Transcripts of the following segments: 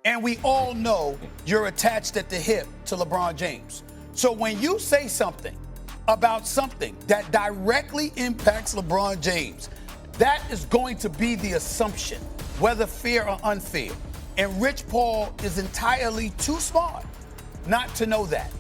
And we all know you're attached at the hip to LeBron James. So when you say something about something that directly impacts LeBron James, that is going to be the assumption, whether fair or unfair. And Rich Paul is entirely too smart not to know that.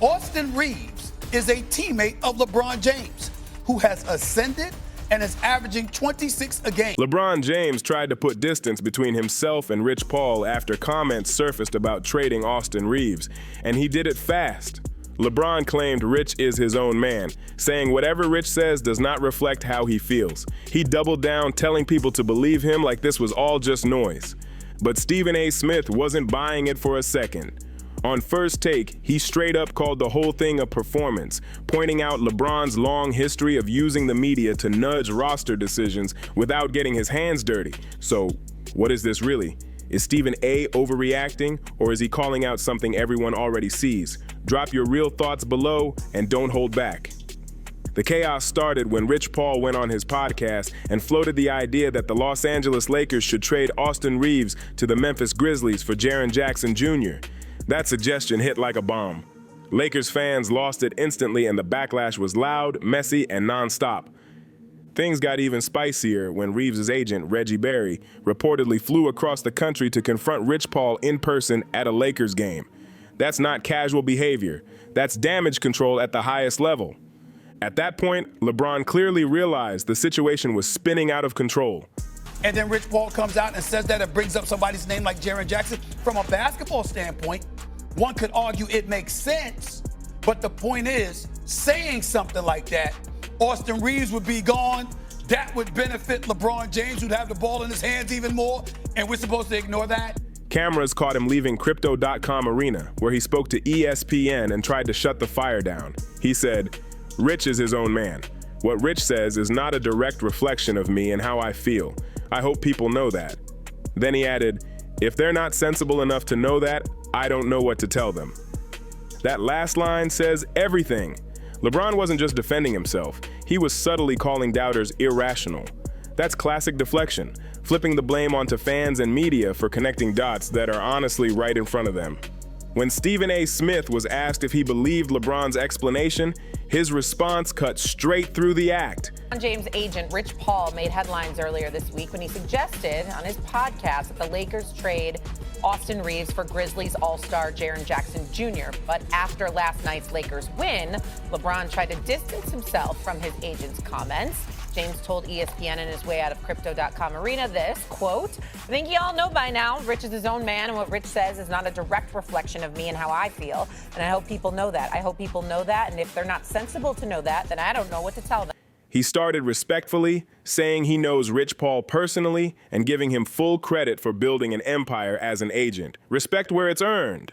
Austin Reaves is a teammate of LeBron James who has ascended and is averaging 26 a game. LeBron James tried to put distance between himself and Rich Paul after comments surfaced about trading Austin Reaves, and he did it fast. LeBron claimed Rich is his own man, saying whatever Rich says does not reflect how he feels. He doubled down, telling people to believe him like this was all just noise. But Stephen A. Smith wasn't buying it for a second. On First Take, he straight up called the whole thing a performance, pointing out LeBron's long history of using the media to nudge roster decisions without getting his hands dirty. So, what is this really? Is Stephen A. overreacting, or is he calling out something everyone already sees? Drop your real thoughts below and don't hold back. The chaos started when Rich Paul went on his podcast and floated the idea that the Los Angeles Lakers should trade Austin Reaves to the Memphis Grizzlies for Jaren Jackson Jr. That suggestion hit like a bomb. Lakers fans lost it instantly, and the backlash was loud, messy, and nonstop. Things got even spicier when Reeves' agent, Reggie Berry, reportedly flew across the country to confront Rich Paul in person at a Lakers game. That's not casual behavior. That's damage control at the highest level. At that point, LeBron clearly realized the situation was spinning out of control. And then Rich Paul comes out and says that it brings up somebody's name like Jaren Jackson. From a basketball standpoint, one could argue it makes sense, but the point is, saying something like that, Austin Reaves would be gone. That would benefit LeBron James, who'd have the ball in his hands even more, and we're supposed to ignore that? Cameras caught him leaving Crypto.com arena, where he spoke to ESPN and tried to shut the fire down. He said, "Rich is his own man. What Rich says is not a direct reflection of me and how I feel. I hope people know that." Then he added, "If they're not sensible enough to know that, I don't know what to tell them." That last line says everything. LeBron wasn't just defending himself. He was subtly calling doubters irrational. That's classic deflection, flipping the blame onto fans and media for connecting dots that are honestly right in front of them. When Stephen A. Smith was asked if he believed LeBron's explanation, his response cut straight through the act. LeBron James agent Rich Paul made headlines earlier this week when he suggested on his podcast that the Lakers trade Austin Reaves for Grizzlies All-Star Jaren Jackson Jr. But after last night's Lakers win, LeBron tried to distance himself from his agent's comments. James told ESPN in his way out of Crypto.com arena this, quote, "I think you all know by now, Rich is his own man, and what Rich says is not a direct reflection of me and how I feel. And I hope people know that. I hope people know that. And if they're not sensible to know that, then I don't know what to tell them." He started respectfully, saying he knows Rich Paul personally and giving him full credit for building an empire as an agent. Respect where it's earned.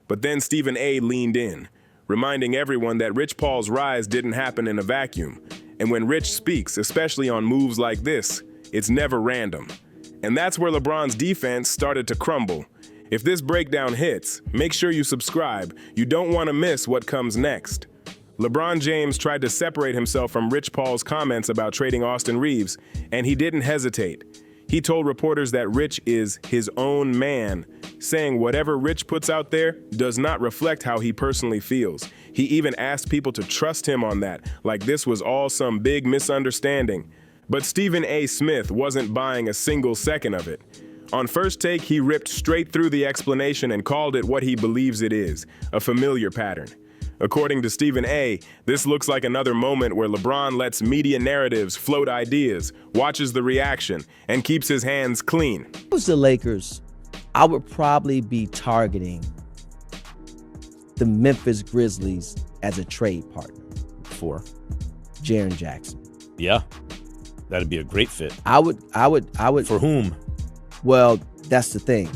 But then Stephen A. leaned in, reminding everyone that Rich Paul's rise didn't happen in a vacuum. And when Rich speaks, especially on moves like this, it's never random. And that's where LeBron's defense started to crumble. If this breakdown hits, make sure you subscribe. You don't want to miss what comes next. LeBron James tried to separate himself from Rich Paul's comments about trading Austin Reaves, and he didn't hesitate. He told reporters that Rich is his own man, saying whatever Rich puts out there does not reflect how he personally feels. He even asked people to trust him on that, like this was all some big misunderstanding. But Stephen A. Smith wasn't buying a single second of it. On First Take, he ripped straight through the explanation and called it what he believes it is, a familiar pattern. According to Stephen A., this looks like another moment where LeBron lets media narratives float ideas, watches the reaction, and keeps his hands clean. If it was the Lakers, I would probably be targeting the Memphis Grizzlies as a trade partner for Jaren Jackson. Yeah, that'd be a great fit. I would. For whom? Well, that's the thing,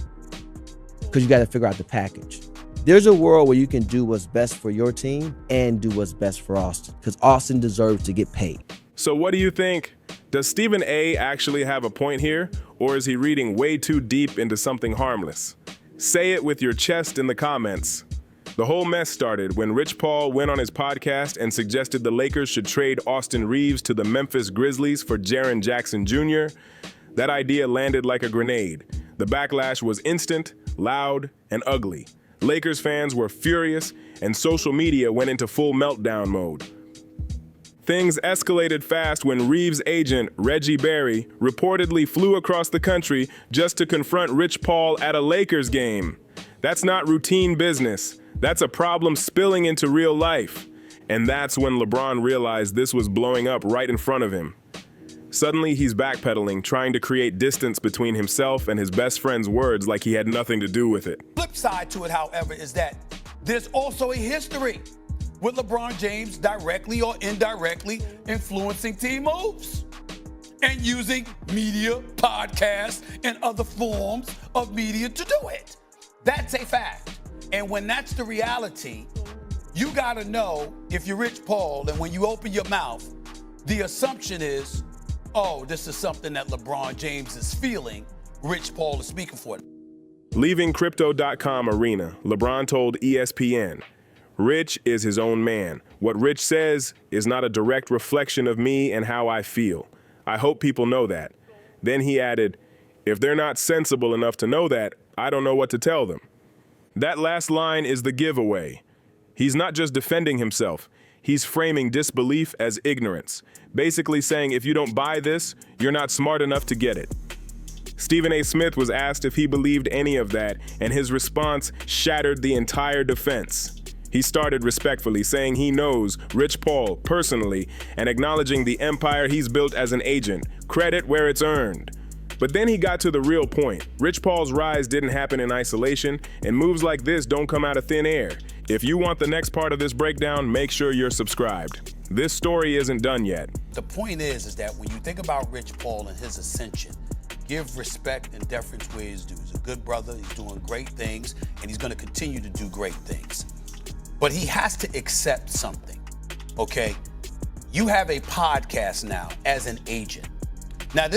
because you got to figure out the package. There's a world where you can do what's best for your team and do what's best for Austin, because Austin deserves to get paid. So what do you think? Does Stephen A. actually have a point here, or is he reading way too deep into something harmless? Say it with your chest in the comments. The whole mess started when Rich Paul went on his podcast and suggested the Lakers should trade Austin Reaves to the Memphis Grizzlies for Jaren Jackson Jr. That idea landed like a grenade. The backlash was instant. loud, and ugly. Lakers fans were furious, and social media went into full meltdown mode. Things escalated fast when Reaves' agent, Reggie Berry, reportedly flew across the country just to confront Rich Paul at a Lakers game. That's not routine business. That's a problem spilling into real life. And that's when LeBron realized this was blowing up right in front of him. Suddenly, he's backpedaling, trying to create distance between himself and his best friend's words like he had nothing to do with it. Flip side to it, however, is that there's also a history with LeBron James directly or indirectly influencing team moves and using media, podcasts, and other forms of media to do it. That's a fact. And when that's the reality, you gotta know if you're Rich Paul, and when you open your mouth, the assumption is, oh, this is something that LeBron James is feeling. Rich Paul is speaking for it. Leaving Crypto.com arena, LeBron told ESPN, Rich is his own man. What Rich says is not a direct reflection of me and how I feel. I hope people know that. Then he added, if they're not sensible enough to know that, I don't know what to tell them. That last line is the giveaway. He's not just defending himself. He's framing disbelief as ignorance, basically saying if you don't buy this, you're not smart enough to get it. Stephen A. Smith was asked if he believed any of that, and his response shattered the entire defense. He started respectfully, saying he knows Rich Paul personally and acknowledging the empire he's built as an agent, credit where it's earned. But then he got to the real point. Rich Paul's rise didn't happen in isolation, and moves like this don't come out of thin air. If you want the next part of this breakdown, make sure you're subscribed. This story isn't done yet. The point is that when you think about Rich Paul and his ascension, give respect and deference where he's due. He's a good brother, he's doing great things, and he's gonna continue to do great things. But he has to accept something, okay? You have a podcast now as an agent. Now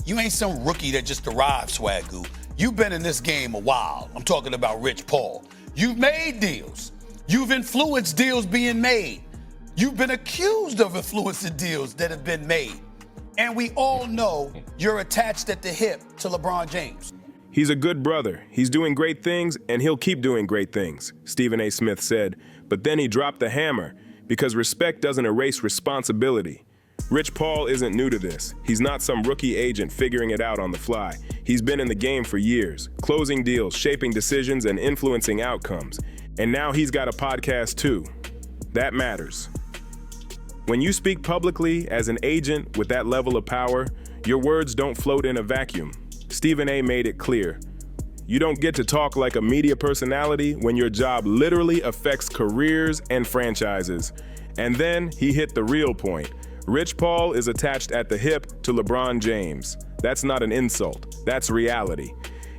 you ain't some rookie that just arrived, Swagoo. You've been in this game a while. I'm talking about Rich Paul. You've made deals. You've influenced deals being made. You've been accused of influencing deals that have been made. And we all know you're attached at the hip to LeBron James. He's a good brother. He's doing great things, and he'll keep doing great things, Stephen A. Smith said. But then he dropped the hammer, because respect doesn't erase responsibility. Rich Paul isn't new to this. He's not some rookie agent figuring it out on the fly. He's been in the game for years, closing deals, shaping decisions, and influencing outcomes. And now he's got a podcast too. That matters. When you speak publicly as an agent with that level of power, your words don't float in a vacuum. Stephen A. made it clear. You don't get to talk like a media personality when your job literally affects careers and franchises. And then he hit the real point. Rich Paul is attached at the hip to LeBron James. That's not an insult. That's reality.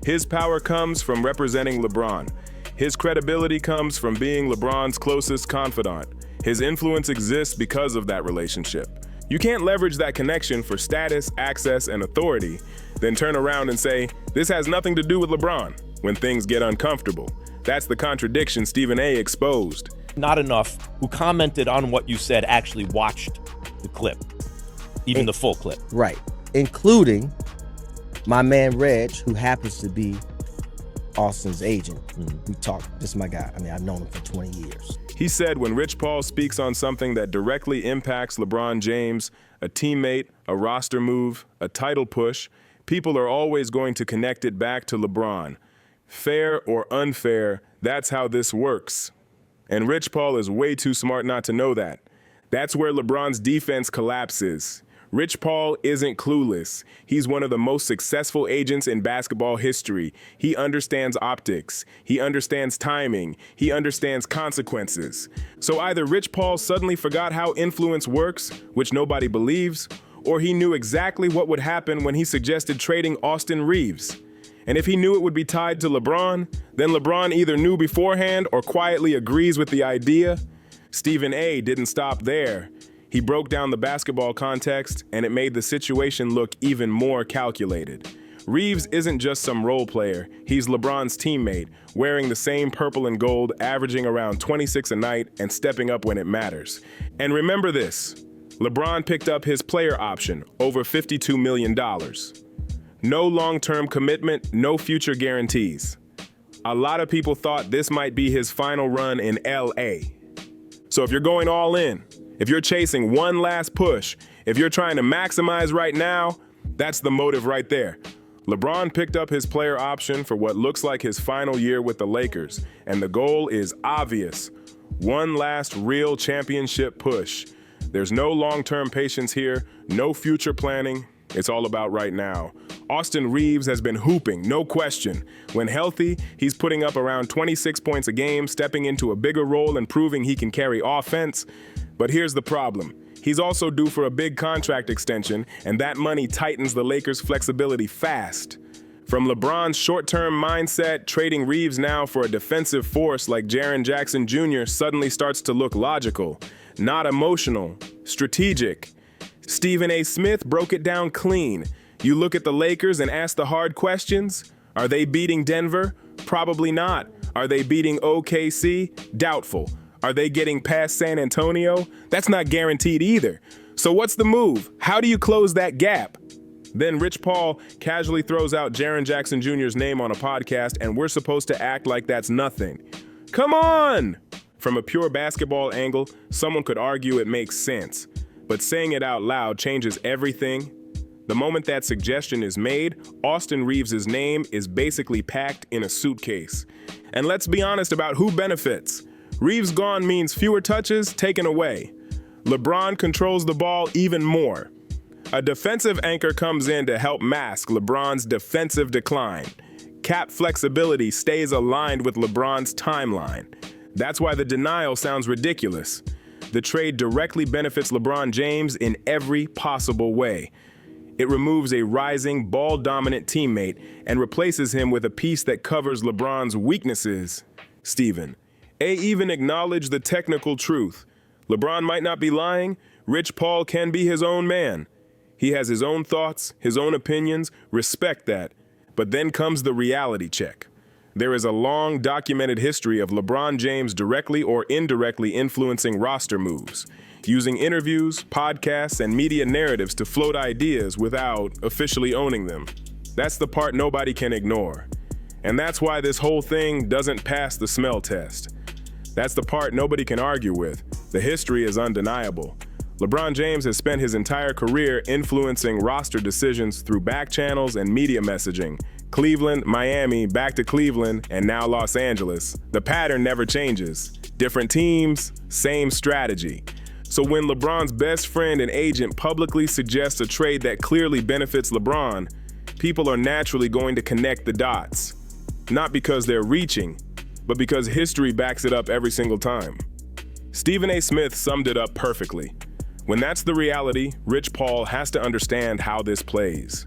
His power comes from representing LeBron. His credibility comes from being LeBron's closest confidant. His influence exists because of that relationship. You can't leverage that connection for status, access, and authority, then turn around and say, this has nothing to do with LeBron, when things get uncomfortable. That's the contradiction Stephen A. exposed. Not enough who commented on what you said actually watched the clip, even the full clip. Right, including my man Reg, who happens to be Austin's agent. We talked, this is my guy. I mean, I've known him for 20 years. He said when Rich Paul speaks on something that directly impacts LeBron James, a teammate, a roster move, a title push, people are always going to connect it back to LeBron. Fair or unfair, that's how this works. And Rich Paul is way too smart not to know that. That's where LeBron's defense collapses. Rich Paul isn't clueless. He's one of the most successful agents in basketball history. He understands optics. He understands timing. He understands consequences. So either Rich Paul suddenly forgot how influence works, which nobody believes, or he knew exactly what would happen when he suggested trading Austin Reaves. And if he knew it would be tied to LeBron, then LeBron either knew beforehand or quietly agrees with the idea. Stephen A. didn't stop there. He broke down the basketball context, and it made the situation look even more calculated. Reaves isn't just some role player. He's LeBron's teammate, wearing the same purple and gold, averaging around 26 a night, and stepping up when it matters. And remember this, LeBron picked up his player option, over $52 million. No long-term commitment, no future guarantees. A lot of people thought this might be his final run in LA. So if you're going all in, if you're chasing one last push, if you're trying to maximize right now, that's the motive right there. LeBron picked up his player option for what looks like his final year with the Lakers, and the goal is obvious. One last real championship push. There's no long-term patience here, no future planning. It's all about right now. Austin Reaves has been hooping, no question. When healthy, he's putting up around 26 points a game, stepping into a bigger role and proving he can carry offense. But here's the problem. He's also due for a big contract extension, and that money tightens the Lakers' flexibility fast. From LeBron's short-term mindset, trading Reaves now for a defensive force like Jaren Jackson Jr. suddenly starts to look logical, not emotional, strategic. Stephen A. Smith broke it down clean. You look at the Lakers and ask the hard questions. Are they beating Denver? Probably not. Are they beating OKC? Doubtful. Are they getting past San Antonio? That's not guaranteed either. So what's the move? How do you close that gap? Then Rich Paul casually throws out Jaren Jackson Jr.'s name on a podcast, and we're supposed to act like that's nothing. Come on! From a pure basketball angle, someone could argue it makes sense. But saying it out loud changes everything. The moment that suggestion is made, Austin Reaves' name is basically packed in a suitcase. And let's be honest about who benefits. Reaves gone means fewer touches taken away. LeBron controls the ball even more. A defensive anchor comes in to help mask LeBron's defensive decline. Cap flexibility stays aligned with LeBron's timeline. That's why the denial sounds ridiculous. The trade directly benefits LeBron James in every possible way. It removes a rising, ball-dominant teammate and replaces him with a piece that covers LeBron's weaknesses. Stephen A. even acknowledged the technical truth. LeBron might not be lying. Rich Paul can be his own man. He has his own thoughts, his own opinions. Respect that. But then comes the reality check. There is a long documented history of LeBron James directly or indirectly influencing roster moves, using interviews, podcasts, and media narratives to float ideas without officially owning them. That's the part nobody can ignore. And that's why this whole thing doesn't pass the smell test. That's the part nobody can argue with. The history is undeniable. LeBron James has spent his entire career influencing roster decisions through back channels and media messaging. Cleveland, Miami, back to Cleveland, and now Los Angeles. The pattern never changes. Different teams, same strategy. So when LeBron's best friend and agent publicly suggests a trade that clearly benefits LeBron, people are naturally going to connect the dots. Not because they're reaching, but because history backs it up every single time. Stephen A. Smith summed it up perfectly. When that's the reality, Rich Paul has to understand how this plays.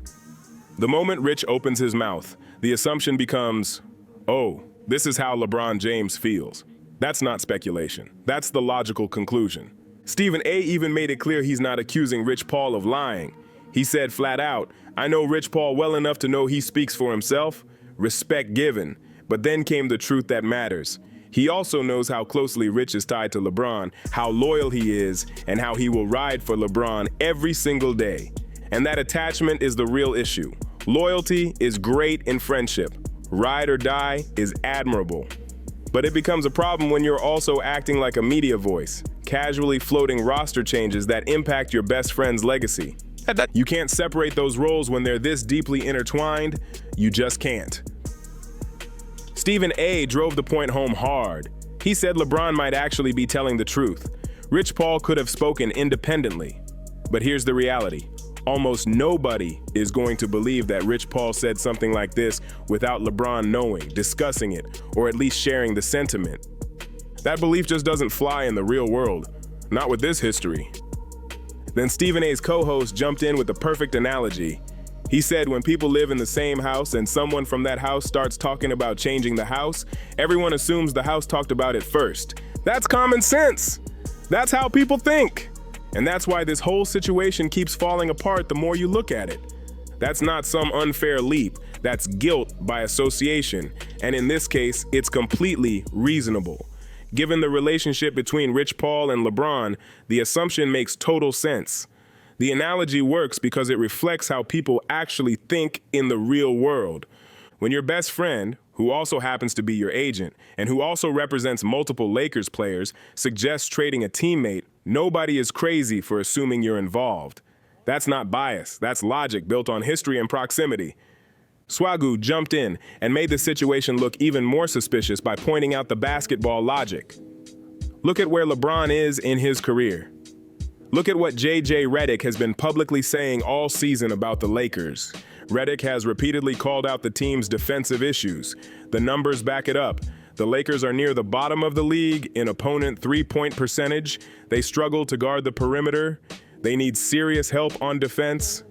The moment Rich opens his mouth, the assumption becomes, oh, this is how LeBron James feels. That's not speculation. That's the logical conclusion. Stephen A. even made it clear he's not accusing Rich Paul of lying. He said flat out, I know Rich Paul well enough to know he speaks for himself. Respect given. But then came the truth that matters. He also knows how closely Rich is tied to LeBron, how loyal he is, and how he will ride for LeBron every single day. And that attachment is the real issue. Loyalty is great in friendship. Ride or die is admirable. But it becomes a problem when you're also acting like a media voice, casually floating roster changes that impact your best friend's legacy. You can't separate those roles when they're this deeply intertwined. You just can't. Stephen A. drove the point home hard. He said LeBron might actually be telling the truth. Rich Paul could have spoken independently. But here's the reality. Almost nobody is going to believe that Rich Paul said something like this without LeBron knowing, discussing it, or at least sharing the sentiment. That belief just doesn't fly in the real world, not with this history. Then Stephen A.'s co-host jumped in with the perfect analogy. He said when people live in the same house and someone from that house starts talking about changing the house, everyone assumes the house talked about it first. That's common sense. That's how people think. And that's why this whole situation keeps falling apart the more you look at it. That's not some unfair leap. That's guilt by association. And in this case, it's completely reasonable. Given the relationship between Rich Paul and LeBron, the assumption makes total sense. The analogy works because it reflects how people actually think in the real world. When your best friend, who also happens to be your agent and who also represents multiple Lakers players, suggests trading a teammate, nobody is crazy for assuming you're involved. That's not bias, that's logic built on history and proximity. Swagu jumped in and made the situation look even more suspicious by pointing out the basketball logic. Look at where LeBron is in his career. Look at what J.J. Redick has been publicly saying all season about the Lakers. Redick has repeatedly called out the team's defensive issues. The numbers back it up. The Lakers are near the bottom of the league in opponent three-point percentage. They struggle to guard the perimeter. They need serious help on defense.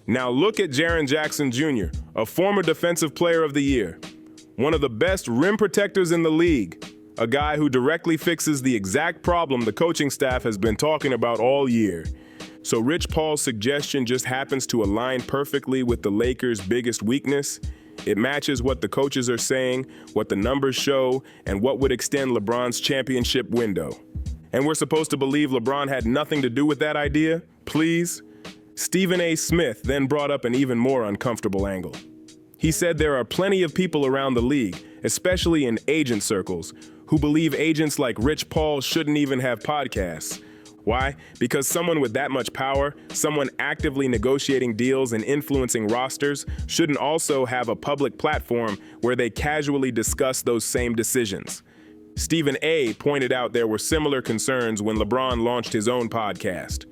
Now look at Jaren Jackson Jr., a former Defensive Player of the Year, one of the best rim protectors in the league, a guy who directly fixes the exact problem the coaching staff has been talking about all year. So Rich Paul's suggestion just happens to align perfectly with the Lakers' biggest weakness. It matches what the coaches are saying, what the numbers show, and what would extend LeBron's championship window. And we're supposed to believe LeBron had nothing to do with that idea? Please? Stephen A. Smith then brought up an even more uncomfortable angle. He said there are plenty of people around the league, especially in agent circles, who believe agents like Rich Paul shouldn't even have podcasts. Why? Because someone with that much power, someone actively negotiating deals and influencing rosters, shouldn't also have a public platform where they casually discuss those same decisions. Stephen A. pointed out there were similar concerns when LeBron launched his own podcast.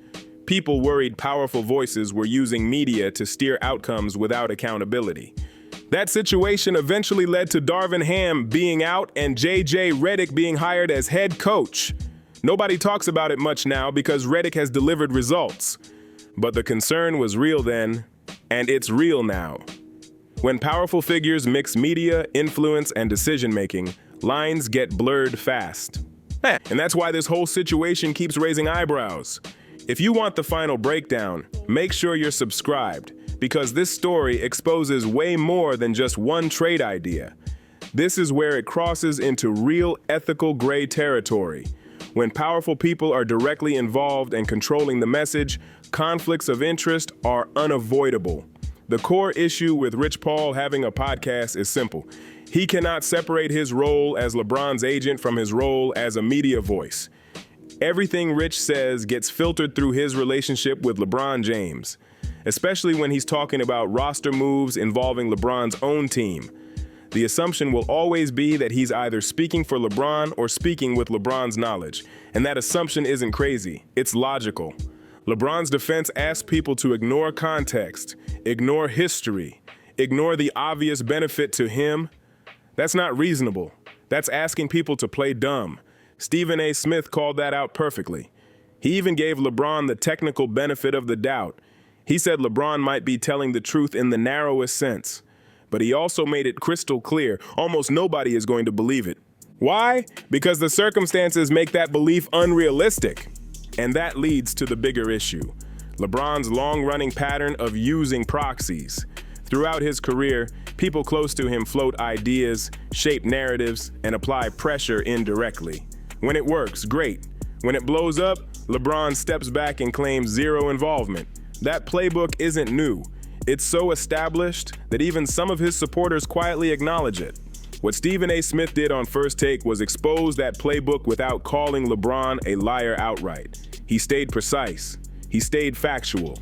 People worried powerful voices were using media to steer outcomes without accountability. That situation eventually led to Darvin Ham being out and J.J. Redick being hired as head coach. Nobody talks about it much now because Redick has delivered results. But the concern was real then, and it's real now. When powerful figures mix media, influence, and decision-making, lines get blurred fast. And that's why this whole situation keeps raising eyebrows. If you want the final breakdown, make sure you're subscribed, because this story exposes way more than just one trade idea. This is where it crosses into real ethical gray territory. When powerful people are directly involved and controlling the message, conflicts of interest are unavoidable. The core issue with Rich Paul having a podcast is simple. He cannot separate his role as LeBron's agent from his role as a media voice. Everything Rich says gets filtered through his relationship with LeBron James, especially when he's talking about roster moves involving LeBron's own team. The assumption will always be that he's either speaking for LeBron or speaking with LeBron's knowledge, and that assumption isn't crazy, it's logical. LeBron's defense asks people to ignore context, ignore history, ignore the obvious benefit to him. That's not reasonable. That's asking people to play dumb. Stephen A. Smith called that out perfectly. He even gave LeBron the technical benefit of the doubt. He said LeBron might be telling the truth in the narrowest sense. But he also made it crystal clear, almost nobody is going to believe it. Why? Because the circumstances make that belief unrealistic. And that leads to the bigger issue, LeBron's long-running pattern of using proxies. Throughout his career, people close to him float ideas, shape narratives, and apply pressure indirectly. When it works, great. When it blows up, LeBron steps back and claims zero involvement. That playbook isn't new. It's so established that even some of his supporters quietly acknowledge it. What Stephen A. Smith did on First Take was expose that playbook without calling LeBron a liar outright. He stayed precise. He stayed factual.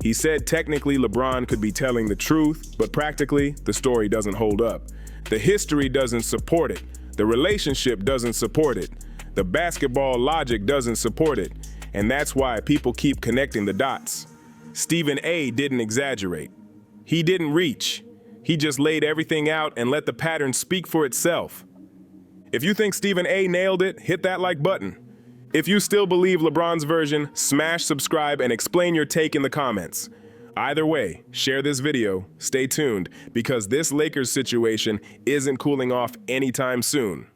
He said technically LeBron could be telling the truth, but practically the story doesn't hold up. The history doesn't support it. The relationship doesn't support it. The basketball logic doesn't support it. And that's why people keep connecting the dots. Stephen A. didn't exaggerate. He didn't reach. He just laid everything out and let the pattern speak for itself. If you think Stephen A. nailed it, hit that like button. If you still believe LeBron's version, smash subscribe and explain your take in the comments. Either way, share this video, stay tuned, because this Lakers situation isn't cooling off anytime soon.